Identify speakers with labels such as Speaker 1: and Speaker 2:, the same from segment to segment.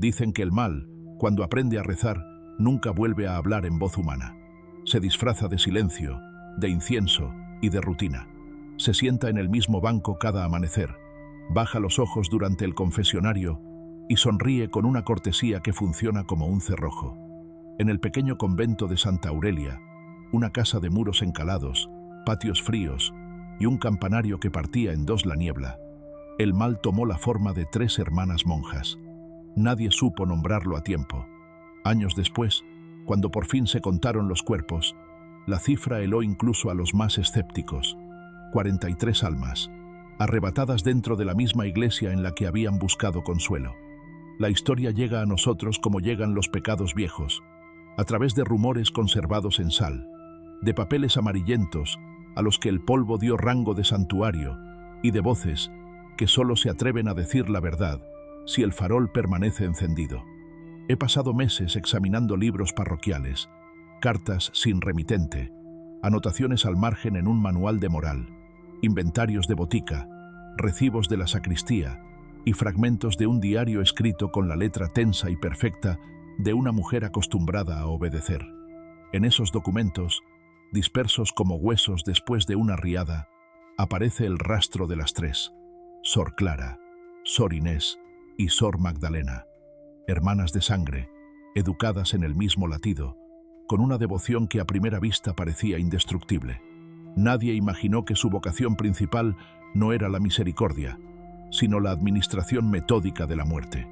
Speaker 1: Dicen que el mal, cuando aprende a rezar, nunca vuelve a hablar en voz humana. Se disfraza de silencio, de incienso y de rutina. Se sienta en el mismo banco cada amanecer, baja los ojos durante el confesionario y sonríe con una cortesía que funciona como un cerrojo. En el pequeño convento de Santa Aurelia, una casa de muros encalados, patios fríos y un campanario que partía en dos la niebla, el mal tomó la forma de 3 hermanas monjas. Nadie supo nombrarlo a tiempo. Años después, cuando por fin se contaron los cuerpos, la cifra heló incluso a los más escépticos. 43 almas, arrebatadas dentro de la misma iglesia en la que habían buscado consuelo. La historia llega a nosotros como llegan los pecados viejos, a través de rumores conservados en sal, de papeles amarillentos a los que el polvo dio rango de santuario y de voces que solo se atreven a decir la verdad si el farol permanece encendido. He pasado meses examinando libros parroquiales, cartas sin remitente, anotaciones al margen en un manual de moral, inventarios de botica, recibos de la sacristía y fragmentos de un diario escrito con la letra tensa y perfecta de una mujer acostumbrada a obedecer. En esos documentos, dispersos como huesos después de una riada, aparece el rastro de las 3, Sor Clara, Sor Inés y Sor Magdalena, hermanas de sangre, educadas en el mismo latido, con una devoción que a primera vista parecía indestructible. Nadie imaginó que su vocación principal no era la misericordia, sino la administración metódica de la muerte.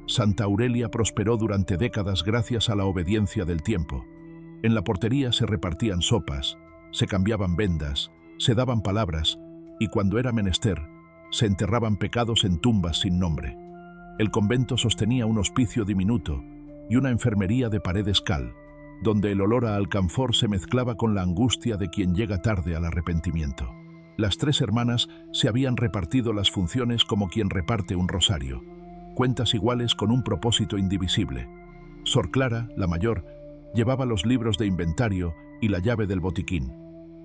Speaker 1: Santa Aurelia prosperó durante décadas gracias a la obediencia del tiempo. En la portería se repartían sopas, se cambiaban vendas, se daban palabras y cuando era menester, se enterraban pecados en tumbas sin nombre. El convento sostenía un hospicio diminuto y una enfermería de paredes cal, donde el olor a alcanfor se mezclaba con la angustia de quien llega tarde al arrepentimiento. Las 3 hermanas se habían repartido las funciones como quien reparte un rosario, cuentas iguales con un propósito indivisible. Sor Clara, la mayor, llevaba los libros de inventario y la llave del botiquín.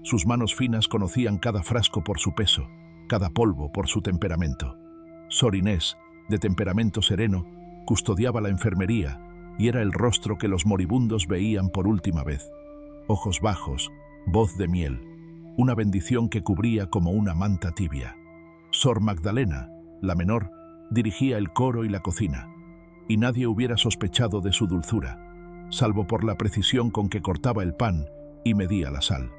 Speaker 1: Sus manos finas conocían cada frasco por su peso, cada polvo por su temperamento. Sor Inés, de temperamento sereno, custodiaba la enfermería y era el rostro que los moribundos veían por última vez. Ojos bajos, voz de miel, una bendición que cubría como una manta tibia. Sor Magdalena, la menor, dirigía el coro y la cocina, y nadie hubiera sospechado de su dulzura, salvo por la precisión con que cortaba el pan y medía la sal.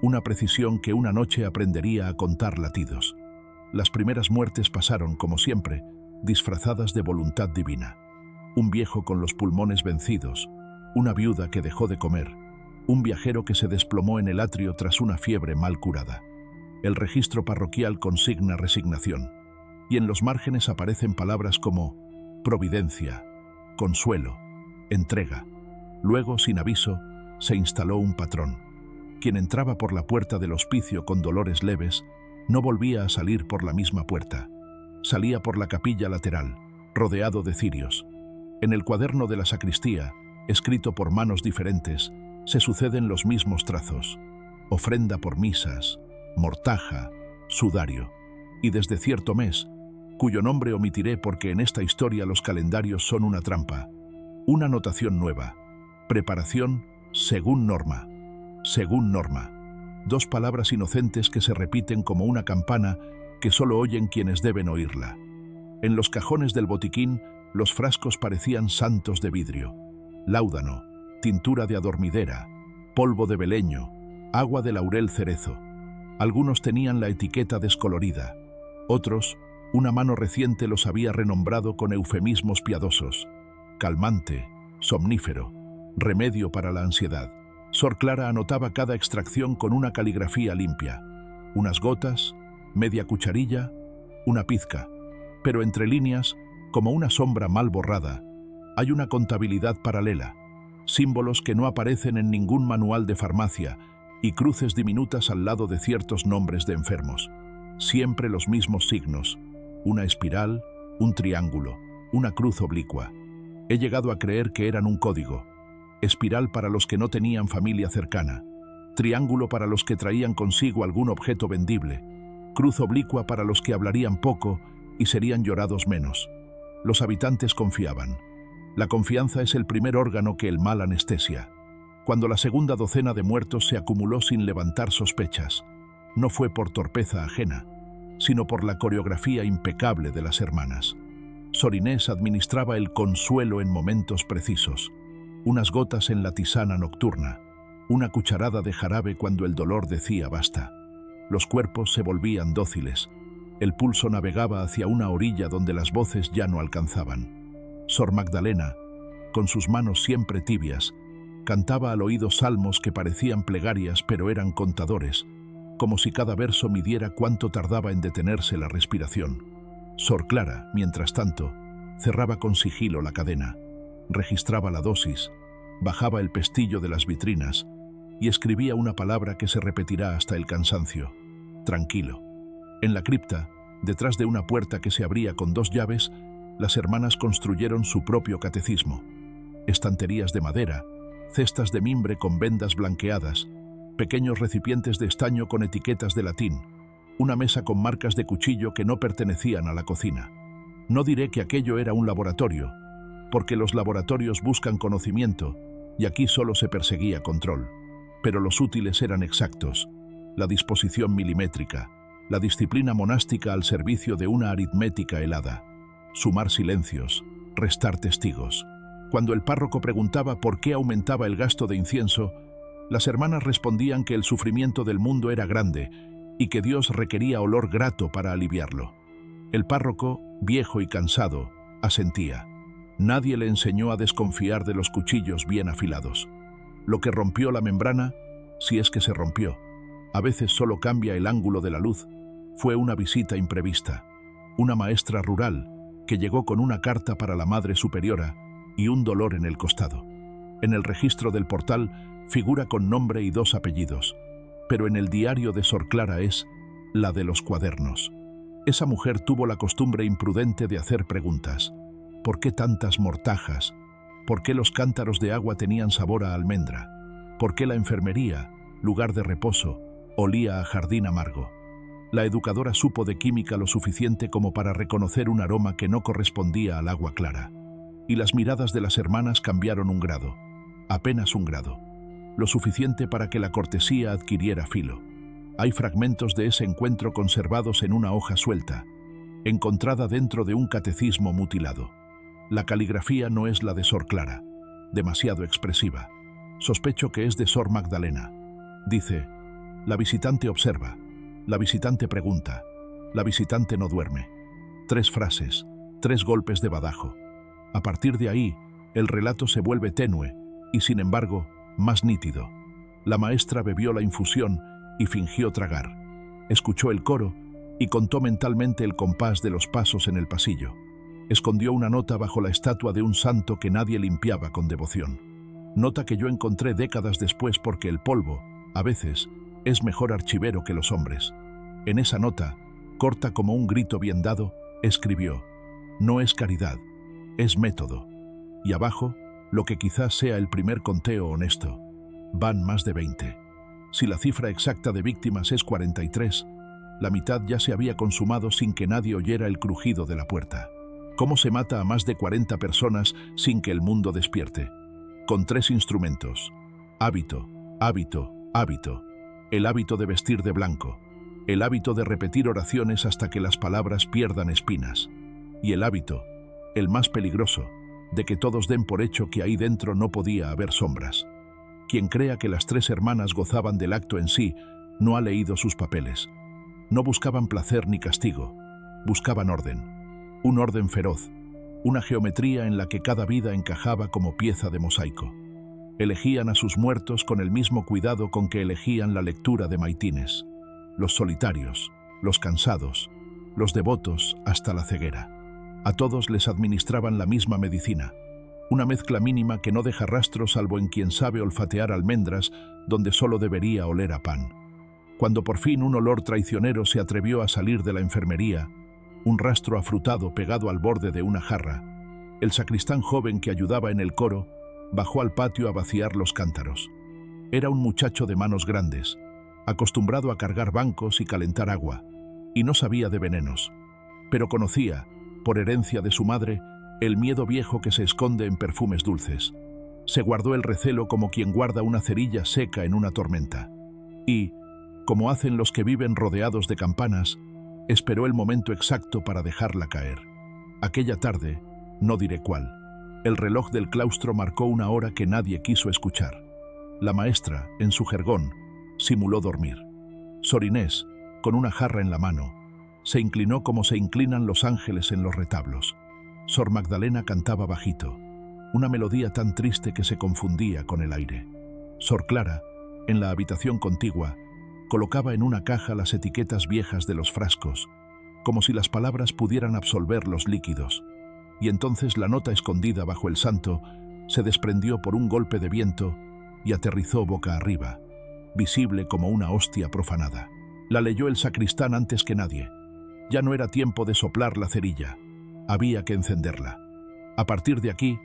Speaker 1: Una precisión que una noche aprendería a contar latidos. Las primeras muertes pasaron, como siempre, disfrazadas de voluntad divina. Un viejo con los pulmones vencidos, una viuda que dejó de comer, un viajero que se desplomó en el atrio tras una fiebre mal curada. El registro parroquial consigna resignación, y en los márgenes aparecen palabras como providencia, consuelo, entrega. Luego, sin aviso, se instaló un patrón. Quien entraba por la puerta del hospicio con dolores leves, no volvía a salir por la misma puerta. Salía por la capilla lateral, rodeado de cirios. En el cuaderno de la sacristía, escrito por manos diferentes, se suceden los mismos trazos: ofrenda por misas, mortaja, sudario. Y desde cierto mes, cuyo nombre omitiré porque en esta historia los calendarios son una trampa, una anotación nueva: preparación según norma. Según norma. 2 palabras inocentes que se repiten como una campana que solo oyen quienes deben oírla. En los cajones del botiquín, los frascos parecían santos de vidrio: láudano, tintura de adormidera, polvo de beleño, agua de laurel cerezo. Algunos tenían la etiqueta descolorida, otros, una mano reciente los había renombrado con eufemismos piadosos: calmante, somnífero, remedio para la ansiedad. Sor Clara anotaba cada extracción con una caligrafía limpia: unas gotas, media cucharilla, una pizca. Pero entre líneas, como una sombra mal borrada, hay una contabilidad paralela, símbolos que no aparecen en ningún manual de farmacia y cruces diminutas al lado de ciertos nombres de enfermos. Siempre los mismos signos: una espiral, un triángulo, una cruz oblicua. He llegado a creer que eran un código: espiral para los que no tenían familia cercana, triángulo para los que traían consigo algún objeto vendible, cruz oblicua para los que hablarían poco y serían llorados menos. Los habitantes confiaban. La confianza es el primer órgano que el mal anestesia. Cuando la segunda docena de muertos se acumuló sin levantar sospechas, no fue por torpeza ajena, sino por la coreografía impecable de las hermanas. Sor Inés administraba el consuelo en momentos precisos, unas gotas en la tisana nocturna, una cucharada de jarabe cuando el dolor decía basta. Los cuerpos se volvían dóciles, el pulso navegaba hacia una orilla donde las voces ya no alcanzaban. Sor Magdalena, con sus manos siempre tibias, cantaba al oído salmos que parecían plegarias pero eran contadores, como si cada verso midiera cuánto tardaba en detenerse la respiración. Sor Clara, mientras tanto, cerraba con sigilo la cadena, registraba la dosis, bajaba el pestillo de las vitrinas y escribía una palabra que se repetirá hasta el cansancio: tranquilo. En la cripta, detrás de una puerta que se abría con 2 llaves, las hermanas construyeron su propio catecismo. Estanterías de madera, cestas de mimbre con vendas blanqueadas, pequeños recipientes de estaño con etiquetas de latín, una mesa con marcas de cuchillo que no pertenecían a la cocina. No diré que aquello era un laboratorio, porque los laboratorios buscan conocimiento y aquí solo se perseguía control. Pero los útiles eran exactos, la disposición milimétrica, la disciplina monástica al servicio de una aritmética helada, sumar silencios, restar testigos. Cuando el párroco preguntaba por qué aumentaba el gasto de incienso, las hermanas respondían que el sufrimiento del mundo era grande y que Dios requería olor grato para aliviarlo. El párroco, viejo y cansado, asentía. Nadie le enseñó a desconfiar de los cuchillos bien afilados. Lo que rompió la membrana, si es que se rompió, a veces solo cambia el ángulo de la luz, fue una visita imprevista. Una maestra rural que llegó con una carta para la Madre Superiora y un dolor en el costado. En el registro del portal figura con nombre y 2 apellidos, pero en el diario de Sor Clara es la de los cuadernos. Esa mujer tuvo la costumbre imprudente de hacer preguntas. ¿Por qué tantas mortajas? ¿Por qué los cántaros de agua tenían sabor a almendra? ¿Por qué la enfermería, lugar de reposo, olía a jardín amargo? La educadora supo de química lo suficiente como para reconocer un aroma que no correspondía al agua clara. Y las miradas de las hermanas cambiaron un grado, apenas un grado, lo suficiente para que la cortesía adquiriera filo. Hay fragmentos de ese encuentro conservados en una hoja suelta, encontrada dentro de un catecismo mutilado. La caligrafía no es la de Sor Clara, demasiado expresiva. Sospecho que es de Sor Magdalena. Dice: la visitante observa, la visitante pregunta, la visitante no duerme. 3 frases, 3 golpes de badajo. A partir de ahí, el relato se vuelve tenue y, sin embargo, más nítido. La maestra bebió la infusión y fingió tragar. Escuchó el coro y contó mentalmente el compás de los pasos en el pasillo. Escondió una nota bajo la estatua de un santo que nadie limpiaba con devoción. Nota que yo encontré décadas después porque el polvo, a veces, es mejor archivero que los hombres. En esa nota, corta como un grito bien dado, escribió: no es caridad, es método. Y abajo, lo que quizás sea el primer conteo honesto. Van más de 20. Si la cifra exacta de víctimas es 43, la mitad ya se había consumado sin que nadie oyera el crujido de la puerta. ¿Cómo se mata a más de 40 personas sin que el mundo despierte? Con 3 instrumentos: hábito, hábito, hábito. El hábito de vestir de blanco, el hábito de repetir oraciones hasta que las palabras pierdan espinas, y el hábito, el más peligroso, de que todos den por hecho que ahí dentro no podía haber sombras. Quien crea que las 3 hermanas gozaban del acto en sí, no ha leído sus papeles. No buscaban placer ni castigo, buscaban orden. Un orden feroz, una geometría en la que cada vida encajaba como pieza de mosaico. Elegían a sus muertos con el mismo cuidado con que elegían la lectura de maitines. Los solitarios, los cansados, los devotos hasta la ceguera. A todos les administraban la misma medicina, una mezcla mínima que no deja rastro salvo en quien sabe olfatear almendras donde solo debería oler a pan. Cuando por fin un olor traicionero se atrevió a salir de la enfermería, un rastro afrutado pegado al borde de una jarra, el sacristán joven que ayudaba en el coro bajó al patio a vaciar los cántaros. Era un muchacho de manos grandes, acostumbrado a cargar bancos y calentar agua, y no sabía de venenos, pero conocía, por herencia de su madre, el miedo viejo que se esconde en perfumes dulces. Se guardó el recelo como quien guarda una cerilla seca en una tormenta. Y, como hacen los que viven rodeados de campanas, esperó el momento exacto para dejarla caer. Aquella tarde, no diré cuál, el reloj del claustro marcó una hora que nadie quiso escuchar. La maestra, en su jergón, simuló dormir. Sor Inés, con una jarra en la mano, se inclinó como se inclinan los ángeles en los retablos. Sor Magdalena cantaba bajito, una melodía tan triste que se confundía con el aire. Sor Clara, en la habitación contigua, colocaba en una caja las etiquetas viejas de los frascos, como si las palabras pudieran absolver los líquidos. Y entonces la nota escondida bajo el santo se desprendió por un golpe de viento y aterrizó boca arriba, visible como una hostia profanada. La leyó el sacristán antes que nadie. Ya no era tiempo de soplar la cerilla, había que encenderla. A partir de aquí,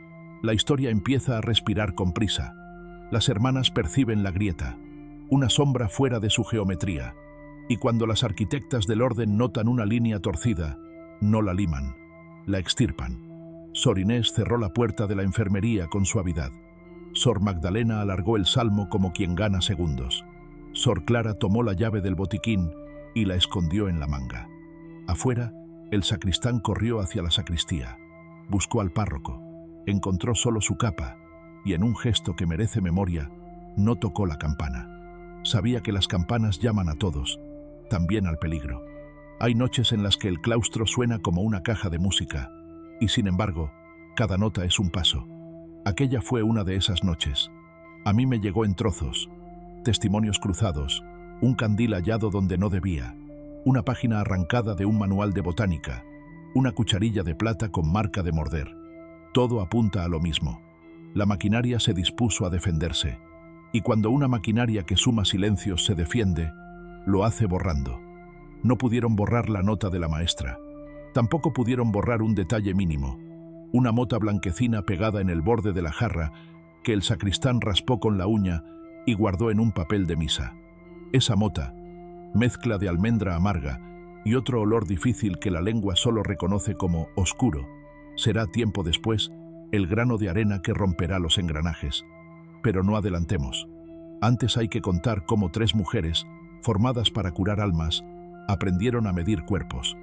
Speaker 1: la historia empieza a respirar con prisa. Las hermanas perciben la grieta, una sombra fuera de su geometría, y cuando las arquitectas del orden notan una línea torcida, no la liman, la extirpan. Sor Inés cerró la puerta de la enfermería con suavidad. Sor Magdalena alargó el salmo como quien gana segundos. Sor Clara tomó la llave del botiquín y la escondió en la manga. Afuera, el sacristán corrió hacia la sacristía. Buscó al párroco, encontró solo su capa y en un gesto que merece memoria, no tocó la campana. Sabía que las campanas llaman a todos, también al peligro. Hay noches en las que el claustro suena como una caja de música, y sin embargo, cada nota es un paso. Aquella fue una de esas noches. A mí me llegó en trozos, testimonios cruzados, un candil hallado donde no debía, una página arrancada de un manual de botánica, una cucharilla de plata con marca de morder. Todo apunta a lo mismo. La maquinaria se dispuso a defenderse, y cuando una maquinaria que suma silencios se defiende, lo hace borrando. No pudieron borrar la nota de la maestra. Tampoco pudieron borrar un detalle mínimo, una mota blanquecina pegada en el borde de la jarra que el sacristán raspó con la uña y guardó en un papel de misa. Esa mota, mezcla de almendra amarga y otro olor difícil que la lengua solo reconoce como oscuro, será tiempo después el grano de arena que romperá los engranajes. Pero no adelantemos. Antes hay que contar cómo 3 mujeres, formadas para curar almas, aprendieron a medir cuerpos,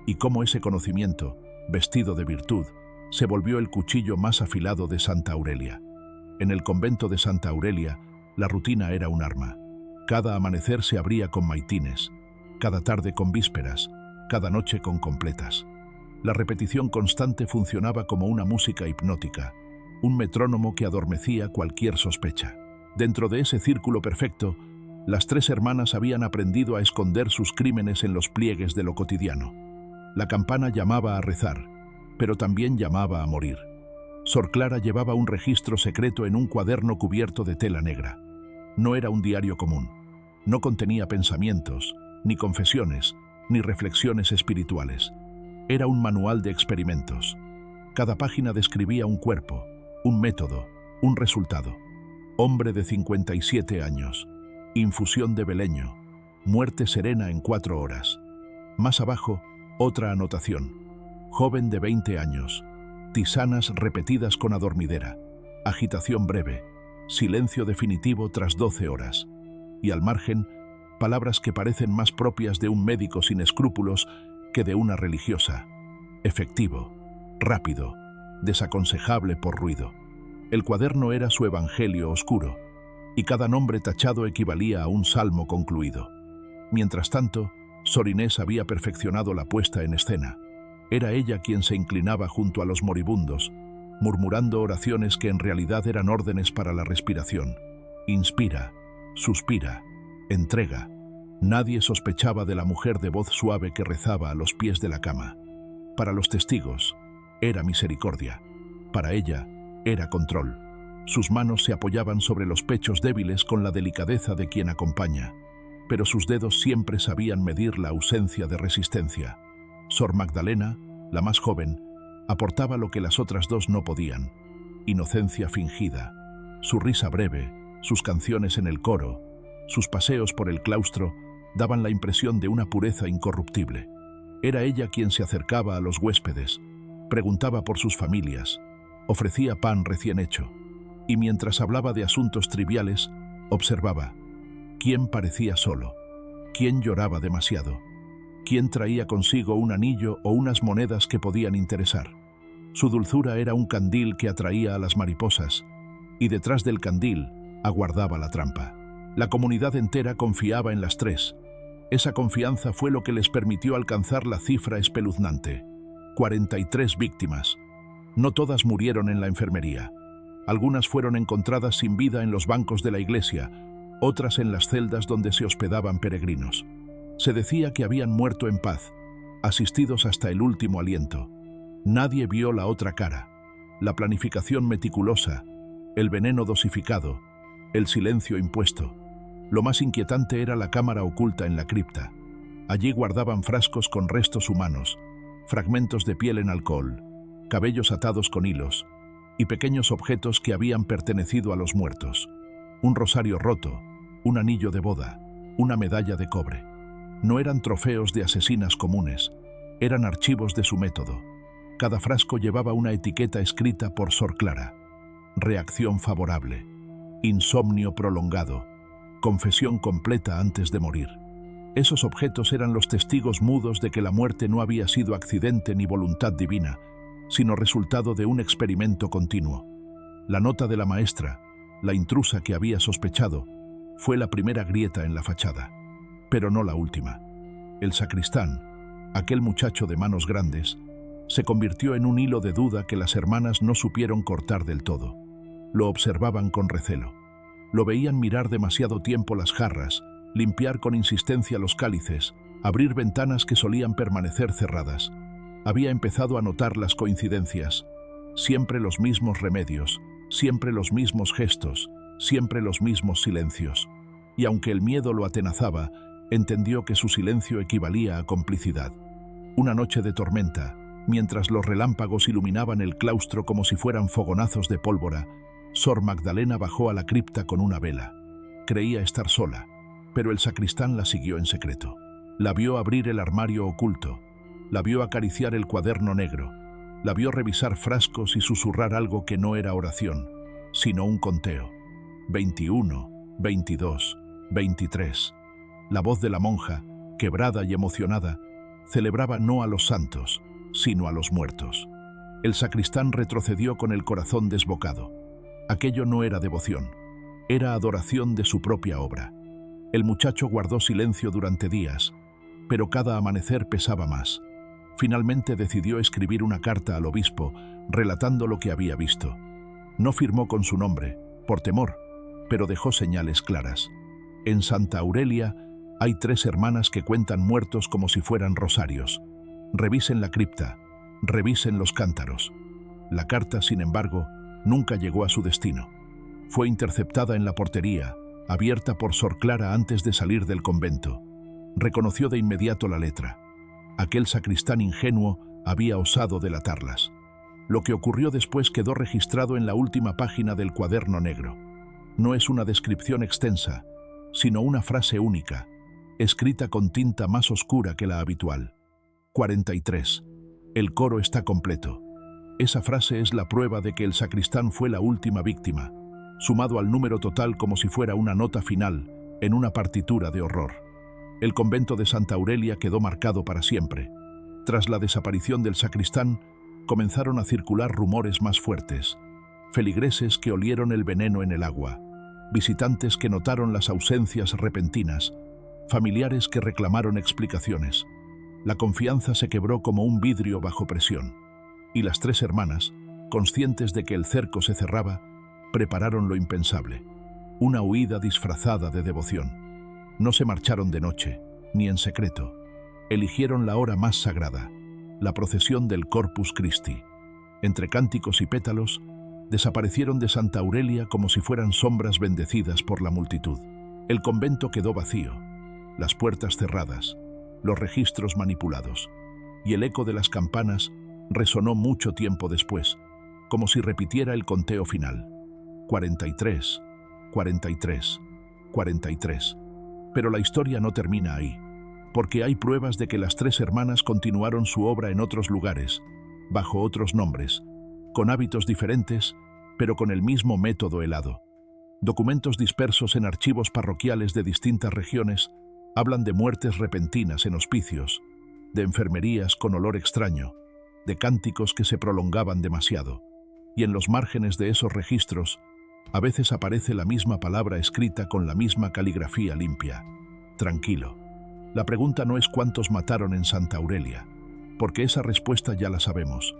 Speaker 1: y cómo ese conocimiento, vestido de virtud, se volvió el cuchillo más afilado de Santa Aurelia. En el convento de Santa Aurelia, la rutina era un arma. Cada amanecer se abría con maitines, cada tarde con vísperas, cada noche con completas. La repetición constante funcionaba como una música hipnótica, un metrónomo que adormecía cualquier sospecha. Dentro de ese círculo perfecto, las 3 hermanas habían aprendido a esconder sus crímenes en los pliegues de lo cotidiano. La campana llamaba a rezar, pero también llamaba a morir. Sor Clara llevaba un registro secreto en un cuaderno cubierto de tela negra. No era un diario común. No contenía pensamientos, ni confesiones, ni reflexiones espirituales. Era un manual de experimentos. Cada página describía un cuerpo, un método, un resultado. Hombre de 57 años. Infusión de beleño. Muerte serena en 4 horas. Más abajo, otra anotación. Joven de 20 años. Tisanas repetidas con adormidera. Agitación breve. Silencio definitivo tras 12 horas. Y al margen, palabras que parecen más propias de un médico sin escrúpulos que de una religiosa. Efectivo, rápido, desaconsejable por ruido. El cuaderno era su evangelio oscuro, y cada nombre tachado equivalía a un salmo concluido. Mientras tanto, Sor Inés había perfeccionado la puesta en escena. Era ella quien se inclinaba junto a los moribundos, murmurando oraciones que en realidad eran órdenes para la respiración. Inspira, suspira, entrega. Nadie sospechaba de la mujer de voz suave que rezaba a los pies de la cama. Para los testigos, era misericordia. Para ella, era control. Sus manos se apoyaban sobre los pechos débiles con la delicadeza de quien acompaña, pero sus dedos siempre sabían medir la ausencia de resistencia. Sor Magdalena, la más joven, aportaba lo que las otras 2 no podían: inocencia fingida, su risa breve, sus canciones en el coro, sus paseos por el claustro daban la impresión de una pureza incorruptible. Era ella quien se acercaba a los huéspedes, preguntaba por sus familias, ofrecía pan recién hecho, y mientras hablaba de asuntos triviales, observaba quién parecía solo, quién lloraba demasiado, quién traía consigo un anillo o unas monedas que podían interesar. Su dulzura era un candil que atraía a las mariposas, y detrás del candil aguardaba la trampa. La comunidad entera confiaba en las tres. Esa confianza fue lo que les permitió alcanzar la cifra espeluznante: 43 víctimas. No todas murieron en la enfermería. Algunas fueron encontradas sin vida en los bancos de la iglesia, otras en las celdas donde se hospedaban peregrinos. Se decía que habían muerto en paz, asistidos hasta el último aliento. Nadie vio la otra cara, la planificación meticulosa, el veneno dosificado, el silencio impuesto. Lo más inquietante era la cámara oculta en la cripta. Allí guardaban frascos con restos humanos, fragmentos de piel en alcohol, cabellos atados con hilos y pequeños objetos que habían pertenecido a los muertos. Un rosario roto, un anillo de boda, una medalla de cobre. No eran trofeos de asesinas comunes, eran archivos de su método. Cada frasco llevaba una etiqueta escrita por Sor Clara: reacción favorable, insomnio prolongado, confesión completa antes de morir. Esos objetos eran los testigos mudos de que la muerte no había sido accidente ni voluntad divina, sino resultado de un experimento continuo. La nota de la maestra, la intrusa que había sospechado, fue la primera grieta en la fachada, pero no la última. El sacristán, aquel muchacho de manos grandes, se convirtió en un hilo de duda que las hermanas no supieron cortar del todo. Lo observaban con recelo. Lo veían mirar demasiado tiempo las jarras, limpiar con insistencia los cálices, abrir ventanas que solían permanecer cerradas. Había empezado a notar las coincidencias. Siempre los mismos remedios, siempre los mismos gestos, siempre los mismos silencios. Y aunque el miedo lo atenazaba, entendió que su silencio equivalía a complicidad. Una noche de tormenta, mientras los relámpagos iluminaban el claustro como si fueran fogonazos de pólvora, Sor Magdalena bajó a la cripta con una vela. Creía estar sola, pero el sacristán la siguió en secreto. La vio abrir el armario oculto, la vio acariciar el cuaderno negro, la vio revisar frascos y susurrar algo que no era oración, sino un conteo. 21, 22, 23. La voz de la monja, quebrada y emocionada, celebraba no a los santos, sino a los muertos. El sacristán retrocedió con el corazón desbocado. Aquello no era devoción, era adoración de su propia obra. El muchacho guardó silencio durante días, pero cada amanecer pesaba más. Finalmente decidió escribir una carta al obispo, relatando lo que había visto. No firmó con su nombre, por temor, pero dejó señales claras. En Santa Aurelia hay 3 hermanas que cuentan muertos como si fueran rosarios. Revisen la cripta, revisen los cántaros. La carta, sin embargo, nunca llegó a su destino. Fue interceptada en la portería, abierta por Sor Clara antes de salir del convento. Reconoció de inmediato la letra. Aquel sacristán ingenuo había osado delatarlas. Lo que ocurrió después quedó registrado en la última página del cuaderno negro. No es una descripción extensa, sino una frase única, escrita con tinta más oscura que la habitual. 43. El coro está completo. Esa frase es la prueba de que el sacristán fue la última víctima, sumado al número total como si fuera una nota final en una partitura de horror. El convento de Santa Aurelia quedó marcado para siempre. Tras la desaparición del sacristán, comenzaron a circular rumores más fuertes. Feligreses que olieron el veneno en el agua, visitantes que notaron las ausencias repentinas, familiares que reclamaron explicaciones. La confianza se quebró como un vidrio bajo presión. Y las 3 hermanas, conscientes de que el cerco se cerraba, prepararon lo impensable: una huida disfrazada de devoción. No se marcharon de noche, ni en secreto. Eligieron la hora más sagrada, la procesión del Corpus Christi. Entre cánticos y pétalos, desaparecieron de Santa Aurelia como si fueran sombras bendecidas por la multitud. El convento quedó vacío, las puertas cerradas, los registros manipulados, y el eco de las campanas resonó mucho tiempo después, como si repitiera el conteo final. 43, 43, 43. Pero la historia no termina ahí, porque hay pruebas de que las 3 hermanas continuaron su obra en otros lugares, bajo otros nombres, con hábitos diferentes, pero con el mismo método helado. Documentos dispersos en archivos parroquiales de distintas regiones hablan de muertes repentinas en hospicios, de enfermerías con olor extraño, de cánticos que se prolongaban demasiado. Y en los márgenes de esos registros, a veces aparece la misma palabra escrita con la misma caligrafía limpia: tranquilo. La pregunta no es cuántos mataron en Santa Aurelia, porque esa respuesta ya la sabemos: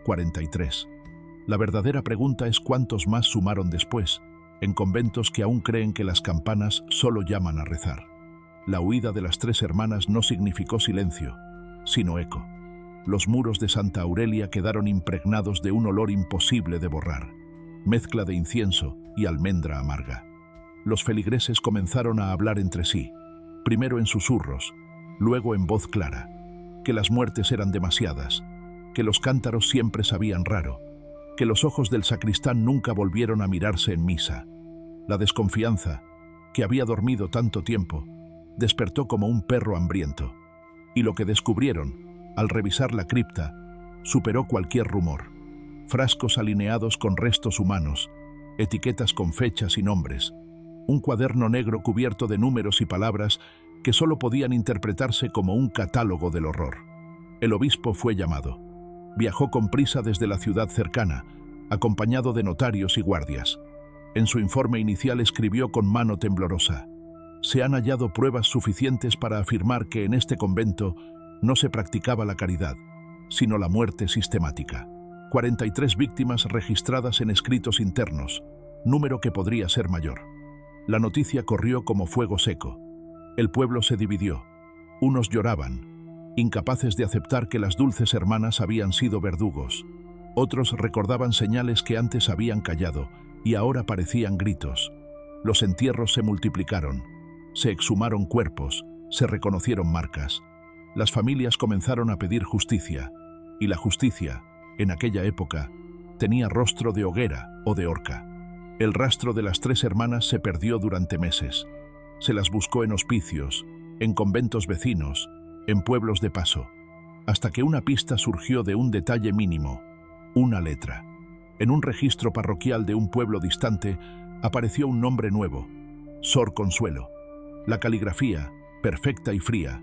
Speaker 1: 43. La verdadera pregunta es cuántos más sumaron después, en conventos que aún creen que las campanas solo llaman a rezar. La huida de las 3 hermanas no significó silencio, sino eco. Los muros de Santa Aurelia quedaron impregnados de un olor imposible de borrar, mezcla de incienso y almendra amarga. Los feligreses comenzaron a hablar entre sí, primero en susurros, luego en voz clara, que las muertes eran demasiadas, que los cántaros siempre sabían raro, que los ojos del sacristán nunca volvieron a mirarse en misa. La desconfianza, que había dormido tanto tiempo, despertó como un perro hambriento, y lo que descubrieron, al revisar la cripta, superó cualquier rumor. Frascos alineados con restos humanos, etiquetas con fechas y nombres, un cuaderno negro cubierto de números y palabras que solo podían interpretarse como un catálogo del horror. El obispo fue llamado. Viajó con prisa desde la ciudad cercana, acompañado de notarios y guardias. En su informe inicial escribió con mano temblorosa: se han hallado pruebas suficientes para afirmar que en este convento no se practicaba la caridad, sino la muerte sistemática. 43 víctimas registradas en escritos internos, número que podría ser mayor. La noticia corrió como fuego seco. El pueblo se dividió. Unos lloraban, incapaces de aceptar que las dulces hermanas habían sido verdugos. Otros recordaban señales que antes habían callado y ahora parecían gritos. Los entierros se multiplicaron. Se exhumaron cuerpos, se reconocieron marcas. Las familias comenzaron a pedir justicia, y la justicia, en aquella época, tenía rostro de hoguera o de horca. El rastro de las 3 hermanas se perdió durante meses. Se las buscó en hospicios, en conventos vecinos, en pueblos de paso, hasta que una pista surgió de un detalle mínimo: una letra. En un registro parroquial de un pueblo distante apareció un nombre nuevo: Sor Consuelo. La caligrafía, perfecta y fría,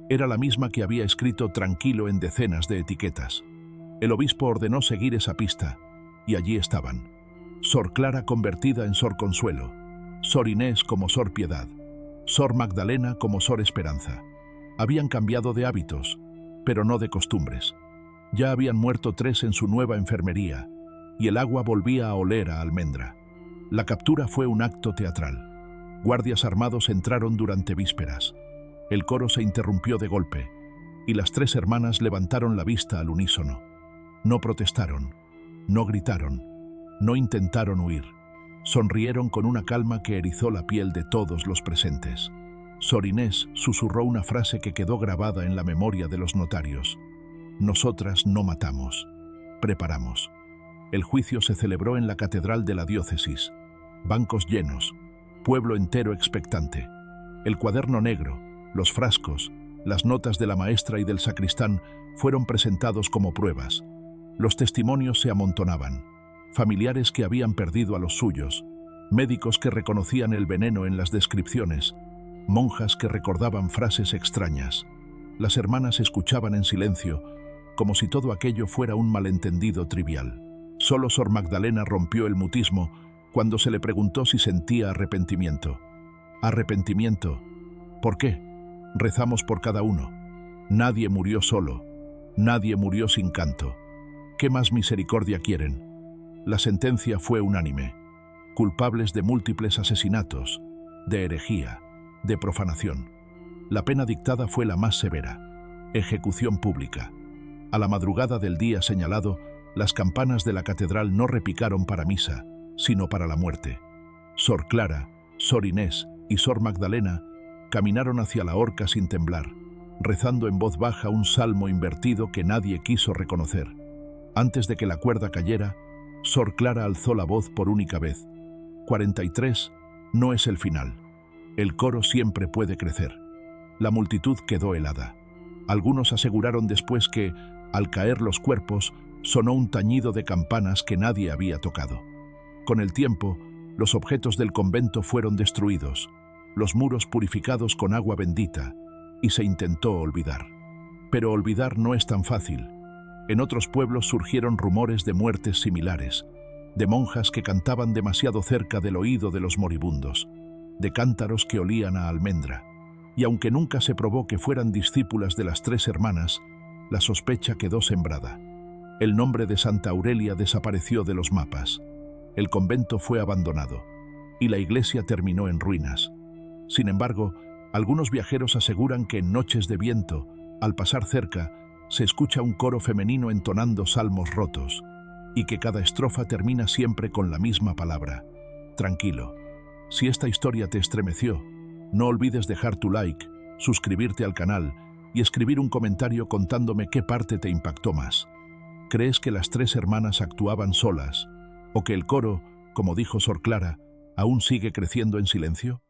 Speaker 1: era la misma que había escrito tranquilo en decenas de etiquetas. El obispo ordenó seguir esa pista, y allí estaban: Sor Clara convertida en Sor Consuelo, Sor Inés como Sor Piedad, Sor Magdalena como Sor Esperanza. Habían cambiado de hábitos, pero no de costumbres. Ya habían muerto 3 en su nueva enfermería, y el agua volvía a oler a almendra. La captura fue un acto teatral. Guardias armados entraron durante vísperas. El coro se interrumpió de golpe, y las 3 hermanas levantaron la vista al unísono. No protestaron, no gritaron, no intentaron huir. Sonrieron con una calma que erizó la piel de todos los presentes. Sor Inés susurró una frase que quedó grabada en la memoria de los notarios: nosotras no matamos, preparamos. El juicio se celebró en la catedral de la diócesis. Bancos llenos, pueblo entero expectante. El cuaderno negro, los frascos, las notas de la maestra y del sacristán fueron presentados como pruebas. Los testimonios se amontonaban. Familiares que habían perdido a los suyos, médicos que reconocían el veneno en las descripciones, monjas que recordaban frases extrañas. Las hermanas escuchaban en silencio, como si todo aquello fuera un malentendido trivial. Solo Sor Magdalena rompió el mutismo cuando se le preguntó si sentía arrepentimiento. ¿Arrepentimiento? ¿Por qué? Rezamos por cada uno. Nadie murió solo, nadie murió sin canto. ¿Qué más misericordia quieren? La sentencia fue unánime: culpables de múltiples asesinatos, de herejía, de profanación. La pena dictada fue la más severa: ejecución pública. A la madrugada del día señalado, las campanas de la catedral no repicaron para misa, sino para la muerte. Sor Clara, Sor Inés y Sor Magdalena caminaron hacia la horca sin temblar, rezando en voz baja un salmo invertido que nadie quiso reconocer. Antes de que la cuerda cayera, Sor Clara alzó la voz por única vez: 43 no es el final. El coro siempre puede crecer. La multitud quedó helada. Algunos aseguraron después que, al caer los cuerpos, sonó un tañido de campanas que nadie había tocado. Con el tiempo, los objetos del convento fueron destruidos, los muros purificados con agua bendita, y se intentó olvidar. Pero olvidar no es tan fácil. En otros pueblos surgieron rumores de muertes similares, de monjas que cantaban demasiado cerca del oído de los moribundos, de cántaros que olían a almendra, y aunque nunca se probó que fueran discípulas de las tres hermanas, la sospecha quedó sembrada. El nombre de Santa Aurelia desapareció de los mapas. El convento fue abandonado, y la iglesia terminó en ruinas. Sin embargo, algunos viajeros aseguran que en noches de viento, al pasar cerca, se escucha un coro femenino entonando salmos rotos, y que cada estrofa termina siempre con la misma palabra: tranquilo. Si esta historia te estremeció, no olvides dejar tu like, suscribirte al canal y escribir un comentario contándome qué parte te impactó más. ¿Crees que las tres hermanas actuaban solas? ¿O que el coro, como dijo Sor Clara, aún sigue creciendo en silencio?